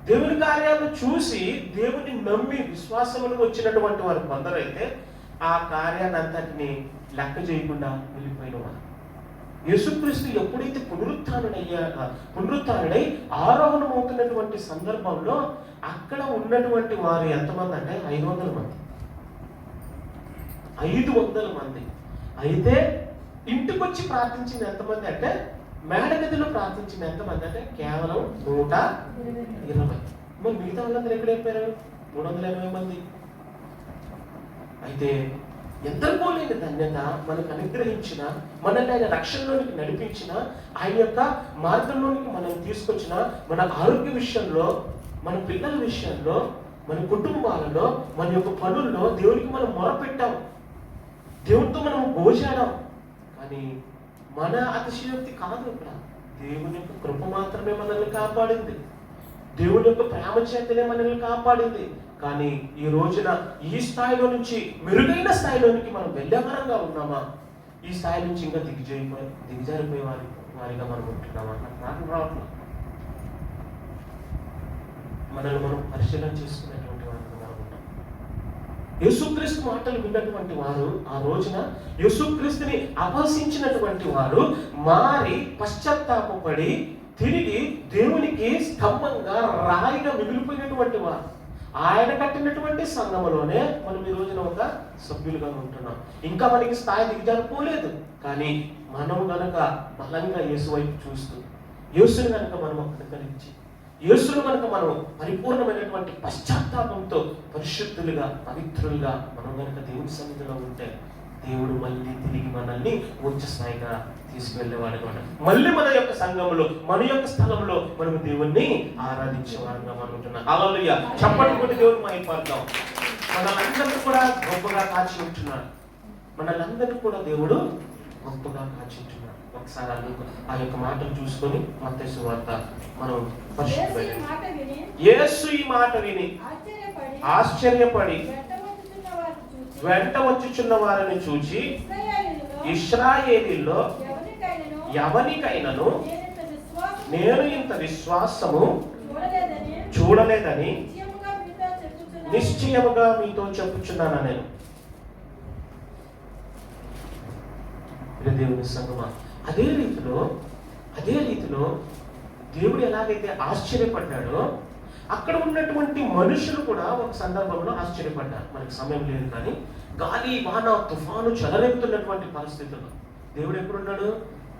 Speaker 1: దేవుని కార్యాలను చూసి దేవుని నమ్మి విశ్వాసమును వచ్చినటువంటి వారు కొందరైతే ఆ కార్యాన్ని అంతటిని లెక్క చేయకుండా వెళ్ళిపోయిన వారు. యేసుక్రీస్తు ఎప్పుడైతే పునరుత్థానుడై ఆరోహణమవుతున్నటువంటి సందర్భంలో అక్కడ ఉన్నటువంటి వారు ఎంతమంది అంటే 500 మంది. 500 మంది. అయితే ఇంటికి వచ్చి ప్రార్థించింది ఎంతమంది అంటే, మేడగదిలో ప్రార్థించింది ఎంతమంది అంటే కేవలం 120. మరి మిగతా వాళ్ళందరూ ఎక్కడైపోయారు? 380 మంది. అయితే ఎంతపోలేని ధన్యత మనకు అనుగ్రహించిన, మనల్ని ఆయన రక్షణలోనికి నడిపించిన, ఆయన యొక్క మార్గంలోనికి మనం తీసుకొచ్చిన, మన ఆరోగ్య విషయంలో, మన పిల్లల విషయంలో, మన కుటుంబాలలో, మన యొక్క పనుల్లో దేవునికి మనం మొరపెట్టాం, దేవునితో మనం భోజాడాం. కానీ మన అతిశయోక్తి కాదు, ఇక్కడ దేవుని యొక్క కృప మాత్రమే మనల్ని కాపాడింది, దేవుని యొక్క ప్రేమ చేతనే మనల్ని కాపాడింది. కానీ ఈ రోజున ఈ స్థాయిలో నుంచి మెరుగైన స్థాయిలోనికి మనం వెళ్ళే వారంగా ఉన్నామా? ఈ స్థాయి నుంచి ఇంకా దిగజారిపోయే వారిగా మనం ఉంటున్నామా? నాకు రావట్లేదు. మనల్ని మనం పరిశీలన చేసుకునేటువంటి వారిగా మనం ఉంటాం. యేసుక్రీస్తు మాటలు విన్నటువంటి వారు, ఆ రోజున యేసుక్రీస్తుని అపహసించినటువంటి వారు మారి పశ్చాత్తాపడి తిరిగి దేవునికి స్తంభంగా రాయిగా మిగిలిపోయినటువంటి వారు. ఆయన కట్టినటువంటి సంఘములోనే మనం ఈ రోజున ఒక సభ్యులుగా ఉంటున్నాం. ఇంకా మనకి స్థాయి దిగజారిపోలేదు. కానీ మనం గనక బలంగా యేసు వైపు చూస్తూ, యేసుని కనుక మనం అనుకరించి, యేసును కనుక మనం పరిపూర్ణమైనటువంటి పశ్చాత్తాపంతో పరిశుద్ధులుగా, పవిత్రులుగా మనం కనుక దేవుని సన్నిధిలో ఉంటే, దేవుడు మళ్ళీ తిరిగి మనల్ని ఉచ్చ స్థాయిగా తీసుకువెళ్ళేవాడు. మళ్ళీ మన యొక్క సంఘంలో, మన యొక్క స్థలంలో మనం దేవుణ్ణి ఆరాధించే వారంగా మనం ఉంటున్నాం. హల్లెలూయా! చప్పట్లు కొట్టి దేవుని మహిమపడదాం. మనలందరినీ కూడా గొప్పగా కాచి ఉంటున్నాడు. మనలందరినీ కూడా దేవుడు గొప్పగా కాచి ఉంటున్నాడు. ఒకసారి ఆ యొక్క మాటలు చూసుకొని మత్తయి సువార్త మనం యేసు ఈ మాట విని ఆశ్చర్యపడి వెంట వచ్చుచున్న వారిని చూచి, ఇశ్రాయేలీల్లో ఎవరికైనాను నేను ఇంత విశ్వాసము చూడలేదని నిశ్చయముగా మీతో చెప్పుచున్నాను. నేను దేవుని సంగమా, అదే రీతిలో దేవుడు ఎలాగైతే ఆశ్చర్యపడ్డాడో, అక్కడ ఉన్నటువంటి మనుషులు కూడా ఒక సందర్భంలో ఆశ్చర్యపడ్డారు. మనకి సమయం లేదు, కానీ గాలి, వాన, తుఫాను చెలరేగుతున్నటువంటి పరిస్థితుల్లో దేవుడు ఎప్పుడున్నాడు?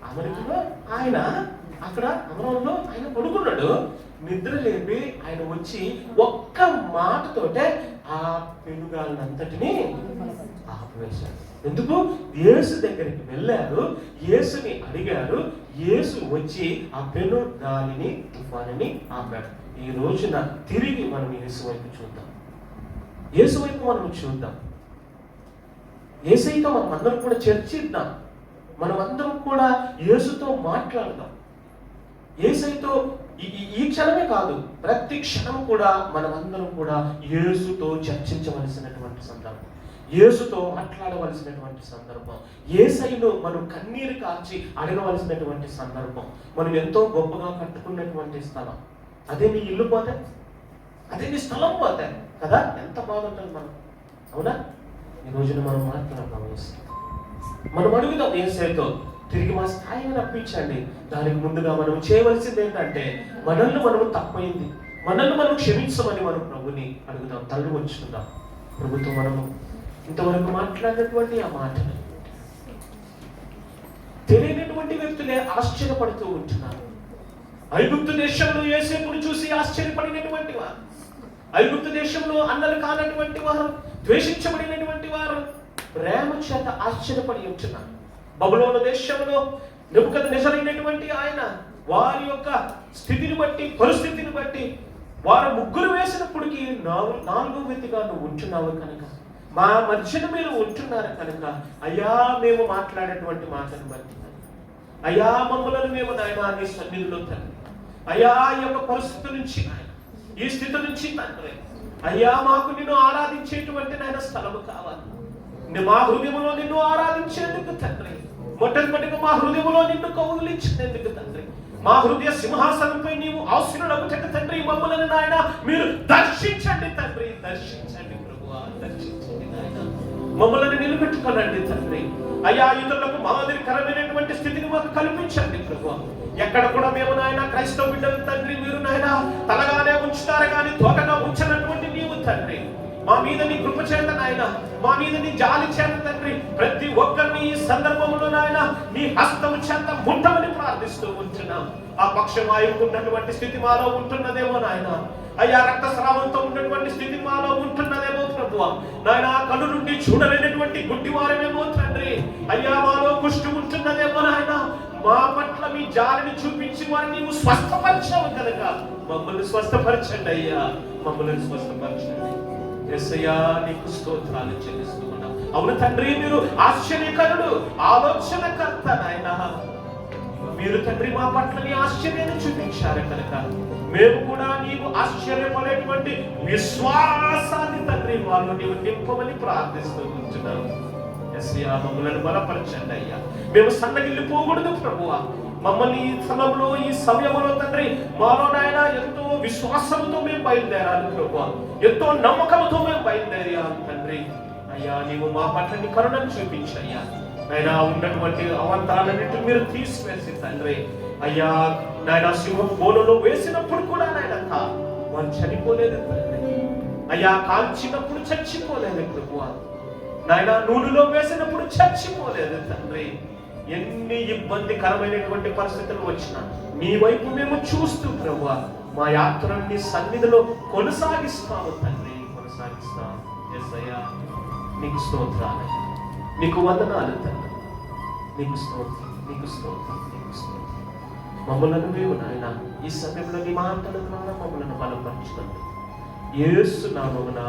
Speaker 1: అమెరికాలో ఆయన అక్కడ అమరంలో ఆయన పడుకున్నాడు. నిద్ర లేపి ఆయన వచ్చి ఒక్క మాటతోటే ఆ పెనుగాలంతటిని ఆపివేశాడు. ఎందుకు? యేసు దగ్గరికి వెళ్ళారు, యేసుని అడిగారు, యేసు వచ్చి ఆ పెను గాలిని, తుఫానుని ఆపాడు. ఈ రోజున తిరిగి మనం యేసు వైపు చూద్దాం, యేసు వైపు మనం చూద్దాం. యేసయ్యతో మనం అందరం కూడా చర్చిద్దాం, మనం అందరం కూడా యేసుతో మాట్లాడదాం. యేసయ్యతో ఈ క్షణమే కాదు, ప్రతి క్షణం కూడా మనం అందరం కూడా యేసుతో చర్చించవలసినటువంటి సందర్భం, యేసుతో మాట్లాడవలసినటువంటి సందర్భం, యేసయ్యను మనం కన్నీరు కార్చి అడగవలసినటువంటి సందర్భం. మనం ఎంతో గొప్పగా కట్టుకున్నటువంటి స్థలం, అదే నీ ఇల్లు పోతే, అదే నీ స్థలం పోతే కదా, ఎంత బాగుంటుంది మనం. అవునా? ఈ రోజున మనం మాట్లాడదాం, మనం అడుగుదాం యేసయ్యతో, తిరిగి మా స్థాయిని రప్పించండి. దానికి ముందుగా మనం చేయవలసింది ఏంటంటే, మనల్ని మనము తప్పైంది, మనల్ని మనం క్షమించమని మనం ప్రభుని అడుగుదాం, తల్లి వచ్చుకుందాం. ప్రభుత్వం మనము ఇంతవరకు మాట్లాడినటువంటి ఆ మాటలు తెలియనటువంటి వ్యక్తులే ఆశ్చర్యపడుతూ ఉంటున్నారు. ఐగుప్తు దేశంలో యోసేపును చూసి ఆశ్చర్యపడినటువంటి వారు, ఐగుప్తు దేశంలో అన్నలు కానటువంటి వారు, ద్వేషించబడినటువంటి వారు ప్రేమ చేత ఆశ్చర్యపడి ఉంటున్నారు. బబులోను దేశంలో నెబుకద్నెజరైనటువంటి ఆయన వారి యొక్క స్థితిని బట్టి, పరిస్థితిని బట్టి వారు ముగ్గురు వేసినప్పటికీ నాలుగో వ్యక్తిగా నువ్వు ఉంటున్నావు కనుక, మా మధ్యన మీరు ఉంటున్నారు కనుక, అయ్యా మేము మాట్లాడేటువంటి మాటను బట్టి, అయ్యా మమ్మలను మేము నాయన నీ సన్నిధిలో తండ్రి, అయ్యా ఈ యొక్క పరిస్థితి నుంచి, ఈ స్థితి నుంచి తండ్రి, అయ్యా మాకు నిన్ను ఆరాధించేటువంటి నాయన స్థలము కావాలి. మా హృదయంలో నిన్ను ఆరాధించేందుకు తండ్రి, మొట్టమొదటిగా మా హృదయంలో నిన్ను కౌగిలించేందుకు తండ్రి, మా హృదయ సింహాసనంపై నీవు ఆశీనుడగుటకు తండ్రి, మమ్మల్ని నాయన మీరు దర్శించండి తండ్రి, దర్శించండి ప్రభువా, దర్శించండి నాయన, మమ్మల్ని నిలబెట్టుకోనండి తండ్రి. అయ్యా ఇతరులకు మాదిరికరమైనటువంటి స్థితిని మాకు కల్పించండి ప్రభువా. ఎక్కడ కూడా మేము నాయన క్రైస్తవ బిడ్డలు తండ్రి, మీరు నాయన తలగానే ఉంచుతారు కానీ తోకగా ఉంచనటువంటి నీవు తండ్రి, మా మీద నీ కృప చేత నాయన, మా మీద నీ జాలి చేత తండ్రి, ప్రతి ఒక్కరిని ఈ సందర్భంలో నాయన నీ హస్తము చేత ముట్టమని ప్రార్థిస్తూ ఉంటున్నాం. ఆ పక్షవాయువు ఉన్నటువంటి స్థితి మాలో ఉంటున్నదేమో నాయన, అయ్యా రక్తస్రావంతో ఉన్నటువంటి స్థితి మాలో ఉంటున్నదేమో ప్రభువా. నాయన కన్ను నుండి చూడలేనటువంటి గుడ్డి వారమేమో తండ్రి. అయ్యా మాలో కుష్టు ఉంటున్నదేమో నాయన. మా పట్ల మీ జాలిని చూపించి వారిని నీవు స్వస్థపరిచావు కనుక మమ్మల్ని స్వస్థపరచండి అయ్యా, మమ్మల్ని స్వస్థపరచండి. యేసయ్యా నీకు స్తోత్రాలు చెల్లిస్తూ ఉన్నాం. అవును తండ్రి, మీరు ఆశ్చర్యకరుడు, ఆలోచనకర్త నాయన. మీరు తండ్రి మా పట్ల నీ ఆశ్చర్యాన్ని చూపించారు కనుక మేము కూడా నీవు ఆశ్చర్యపడేటువంటి విశ్వాసాన్ని తండ్రి వాళ్ళు నీవు నింపమని ప్రార్థిస్తూ ఉంటున్నాం. యేసయ్యా మమ్మల్ని బలపరచండి అయ్యా. మేము సన్నగిల్లిపోకూడదు ప్రభువా. మమ్మల్ని ఈ స్థలంలో ఈ సమయంలో తండ్రి మాలో నాయన ఎంతో విశ్వాసంతో మేము బయలుదేరాలి ప్రభువా, ఎంతో నమ్మకంతో మేము బయలుదేరాలి తండ్రి. అయ్యా నీవు మా పట్ల నీ కరుణను చూపించయ్యా. నాయన ఉన్నటువంటి అవంతరాలన్నింటినీ మీరు తీసివేసి తండ్రి అయ్యా నాయన సింహం బోలలో వేసినప్పుడు కూడా నాయన వారు చనిపోలేదు తండ్రి. అయ్యా కాల్చినప్పుడు చచ్చిపోలేదు ప్రభువా. నాయన నూనెలో వేసినప్పుడు చచ్చిపోలేదు తండ్రి. ఎన్ని ఇబ్బందికరమైనటువంటి పరిస్థితులు వచ్చినా నీ వైపు మేము చూస్తూ ప్రభువా మా యాత్రను నీ సన్నిధిలో కొనసాగిస్తాము తండ్రి, కొనసాగిస్తాం. యేసయ్యా నీకు స్తోత్రాలు, నీకు వందనాలు తండ్రి. నీకు స్తోత్రం, నీకు స్తోత్రం, నీకు స్తోత్రం. మమ్మలను మేము నాయన ఈ సమయంలో నీ మాటల ద్వారా మమ్మలను బలపరచుతండి. యేసు నామమున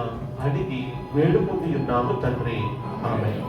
Speaker 1: అడిగి వేడుకొని ఉన్నాము తండ్రి. ఆమేన్.